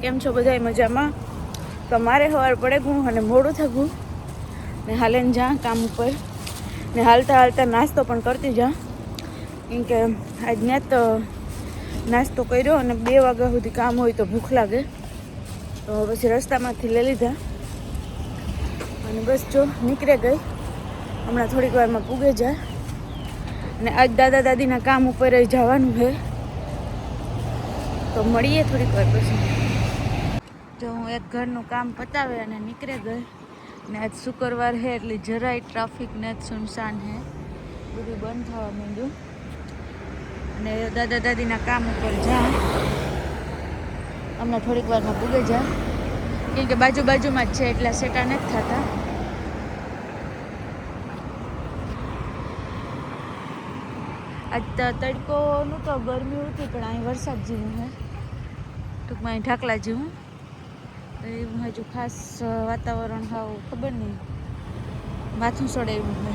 કેમ છો બધા મજામાં? તો મારે સવાર પડે હું અને મોડું થયું ને હાલે જા કામ ઉપર ને હાલતા હાલતા નાસ્તો પણ કરતી જા, કેમ કે આજ ને તો નાસ્તો કર્યો અને 2 વાગ્યા સુધી કામ હોય તો ભૂખ લાગે, તો પછી રસ્તામાંથી લઈ લીધા અને બસ જો નીકળે ગઈ. હમણાં થોડીક વારમાં પૂગે જાય અને આજ દાદા દાદીના કામ ઉપર જવાનું છે, તો મળીએ થોડીક વાર પછી. જો હું એક ઘરનું કામ પતાવે અને નીકળે ગઈ ને આજ શુક્રવાર છે એટલે જરાય ટ્રાફિક ને સુનસાન છે, બધું બંધ થવા માંડ્યું અને દાદા દાદીના કામ ઉપર જા હમણાં થોડીક વારમાં પૂગે જા, કેમ કે બાજુમાં જ છે એટલે સેટા નથી થતા. આજ તડકોનું તો ગરમી હતી પણ અહીં વરસાદ જેવું છે, ટૂંકમાં અહીં ઢાકલા જેવું એવું હજુ ખાસ વાતાવરણ હાવ ખબર નહીં, માથું સડે એવું છે.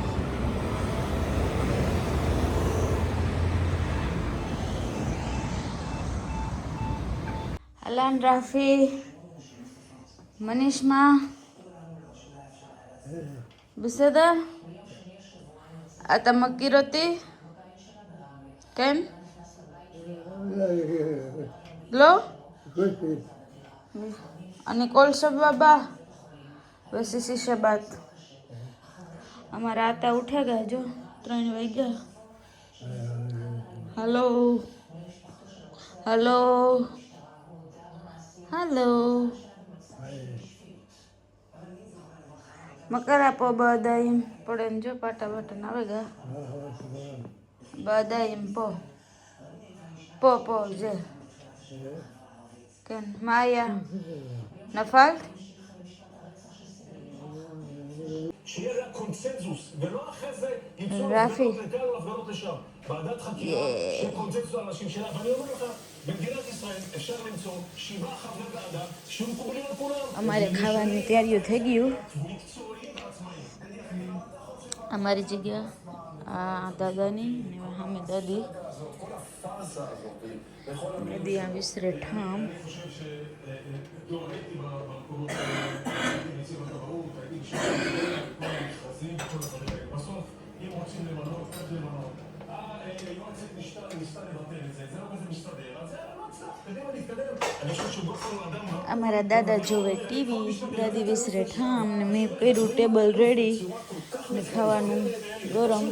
અલાન રાફી મનીષમાં બિસદા આ તમકી રોતી કેમ લો અને કોલ સબાબા વસીસી શબાત અમારા આતા ઉઠ્યા ગયા, જો 3 વાગ્યા. હલો હલો હલો મકર આપો બધા એમ પડે ને જો પાટા બાટા આવે ગયા બધા એમ પો જે કેન માયા નફાલ רפי. અમારે ખાવાની તૈયારીઓ થઈ ગયું. અમારી જગ્યા આ દાદાની ને સામે દાદી દાદી આ વિસરે ઠામ. અમારા દાદા જોવે ટીવી, દાદી વિસરે ઠામ ને મેં કર્યું ટેબલ રેડી ને ખાવાનું ગરમ.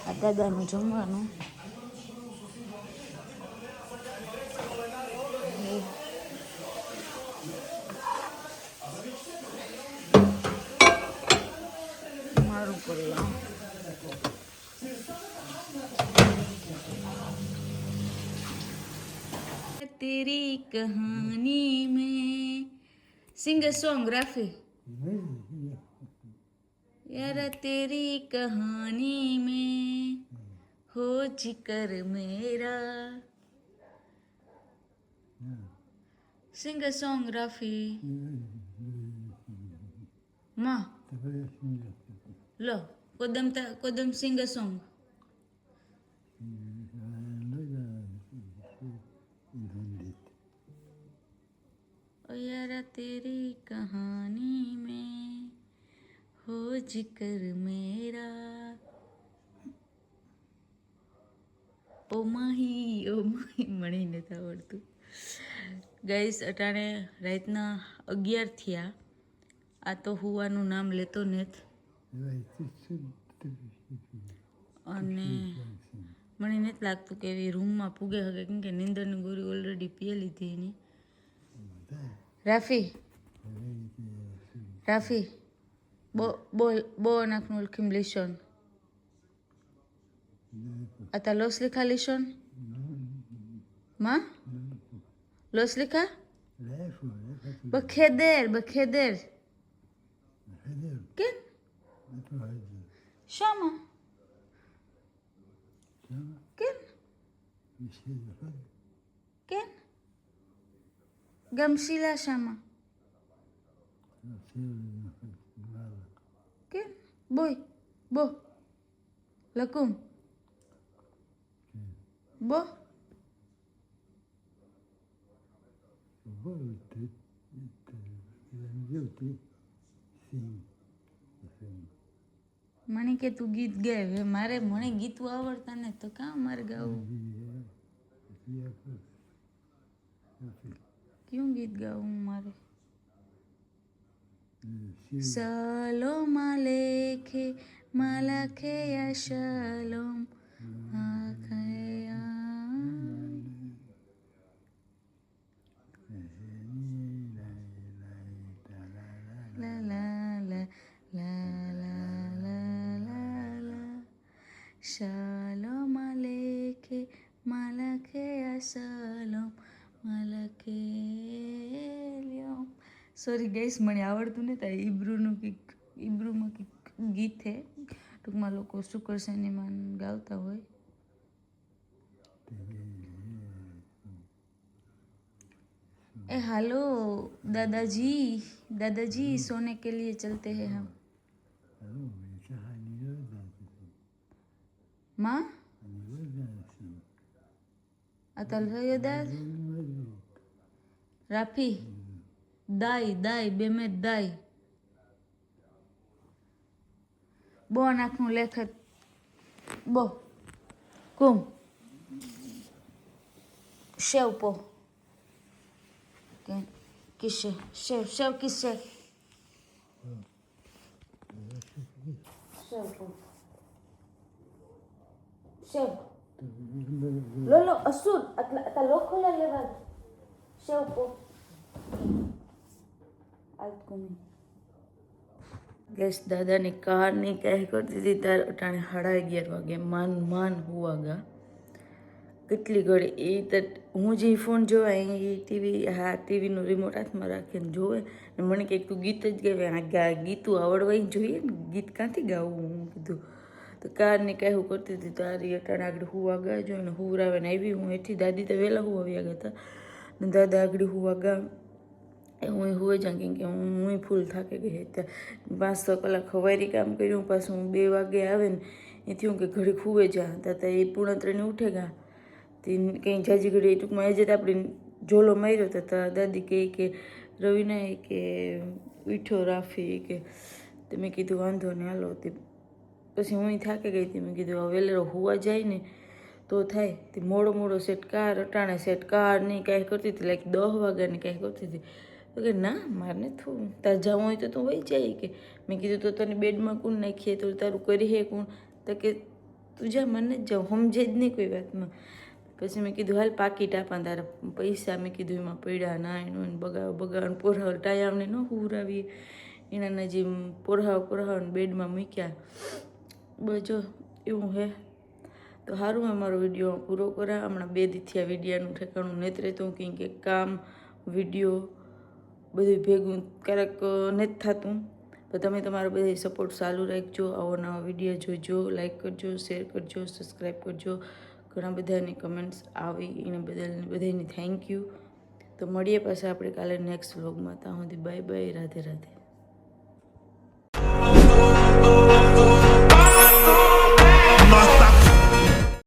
આ દાદાનું જમવાનું. મારું કરેલું तेरी कहानी में सिंग अ सॉन्ग राफी यार तेरी कहानी में हो जिक्र मेरा सिंग अ सॉन्ग राफी माँ लो कोदम सिंग अ सॉन्ग. यार तेरी कहानी में हो जिक्र मेरा ઓ માહી મને નથી આવડતું. ગાઈસ અટાણે રાતના 11 થયા, આ તો હુવાનું નામ લેતો નથી અને મને નથી લાગતું કે એવી રૂમમાં પૂગે શકે, કેમ કે નીંદરની ગોળી ઓલરેડી પીએ લીધી એની. રાફી બો નાખનું લખીમ લીશન आता लोस लिखा लिशन माँ लोस लिखा बखेदेर केन शामा केन ગામ શિલાશામાં કે બોય બો લકુમ બો મને કે તું ગીત ગાય હવે મારે મને ગીતું આવડતા ને તો કાં મારે ગાવું ક્યું ગીત ગાવું મારે સલોમ લેખે માલખે સલોમ લા લા લા લા લા લા લા સલોમ લેખે માલખે સલોમ માલખે લ્યોમ સોરી ગેસ મને આવડતું ને ત્યાં ઈબ્રુમાં કંઈક ગીત છે ટૂંકમાં લોકો શુકર શનિમાં ગાવતા હોય ए हेलो दादाजी सोने के लिए चलते हैं हम माँ अतल दाद राफी दाई बेमेत दाई बो नाखનું લેખત બો કુમ શેવ પો કિસે શેવ કિસે શેવ પો શેવ લો અસુર आता લોખોલા લેવા શેવ પો આlt કોમી ગેસ દાદાની કારની કહે કરતી હતી તાર અટાણે 11:30 વાગે માન હુવા ગા કેટલી ઘડી એ તો હું જે ફોન જોવા એ ટીવીનું રિમોટ હાથમાં રાખીને જોવે ને મને કંઈક તું ગીત જ ગાવે ગીતું આવડવાય જોઈએ ને ગીત ક્યાંથી ગાવું હું કીધું તો કારની કહેવું કરતી હતી તારી અટાણે આગળ હુવા ગા જો ને હુવરાવે ને આવી હું એથી દાદી તો વહેલા હુવાવ્યા ગયા હતા ને દાદા આગળ હુવા ગા હું હુવે જાઉં કેમ કે હું ફૂલ થાકી ગઈ ત્યાં 5-6 કલાક સવારી કામ કર્યું પાછું હું 2 વાગે આવે ને એથી હું કે ઘડીક હુવે જા તા એ 2:45 ઉઠે ગયા તે કંઈ જાજી ઘડી ટૂંકમાં એ જ આપણે ઝોલો માર્યો તો દાદી કહે કે રવિના કે ઉઠ્યો રાફી કે તો મેં કીધું વાંધો ને હાલો તે પછી હું થાકી ગઈ હતી મેં કીધું હવે વહેલો હુવા જાય ને તો થાય તે મોડો સેટ કાર અટાણે સેટ કાર નહીં કાંઈ કરતી હતી લાઈક 10 વાગ્યાની કાંઈ કરતી હતી તો કે ના મારે થોડું તાર જવું હોય તો તું વહી જાય કે મેં કીધું તો તને બેડમાં કોણ નાખીએ તો તારું કરી હે કોણ તો કે તું જા મને જ જાઉં સમજે જ નહીં કોઈ વાતમાં પછી મેં કીધું હાલ પાકીટ આપા તારા પૈસા મેં કીધું એમાં પડ્યા ના એનું બગાડ પોરહાવ ટાયામને ન હુરાવીએ એના જે પોરહાવ બેડમાં મૂક્યા બજો એવું હે તો સારું મેં મારો વિડીયો પૂરો કરા હમણાં 2 દીથી આ વિડીયાનું ઠેકાણું નથી રહેતું કે કામ વિડીયો બધું ભેગું ક્યારેક નથી થતું તો તમે તમારો બધે સપોર્ટ ચાલુ રાખજો આવો નવા વિડીયો જોજો લાઈક કરજો શેર કરજો સબસ્ક્રાઈબ કરજો ઘણા બધાની કમેન્ટ્સ આવી એને બધાની થેન્ક યુ તો મળીએ પાછા આપણે કાલે નેક્સ્ટ વ્લોગમાં ત્યાં સુધી બાય રાધે રાધે